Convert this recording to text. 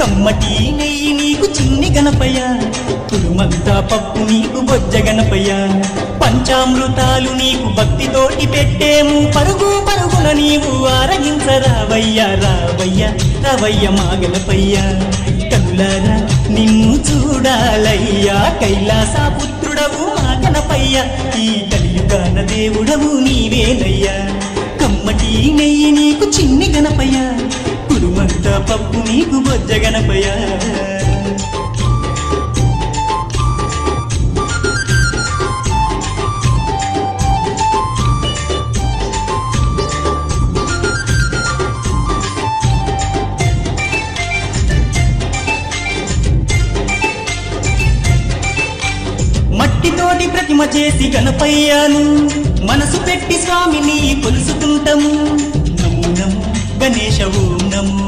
కమ్మటి నెయ్యి నీకు చిన్ని గణపయ్య, కురుమంతా పప్పు నీకు బొజ్జ గణపయ్య, పంచామృతాలు నీకు భక్తితోటి పెట్టేము, పరుగు పరుగున నీవు ఆరగించరావయ్యా రావయ్య రావయ్య మా గణపయ్య. కనులారా నిన్ను చూడాలయ్యా కైలాస పుత్రుడవు మా గణపయ్య, ఈ కలియుగాన దేవుడవు నీవేనయ్యా. కమ్మటి నెయ్యి నీకు చిన్ని గణపయ్య, కురుమంతా పప్పు నీకు బొజ్జ గణపయ్య. మట్టితోటి ప్రతిమ చేసి గణపయ్యాను, మనసు పెట్టి స్వామిని కొలుసుకుంటాము. నమో నమో గణేశ ఓం నమో.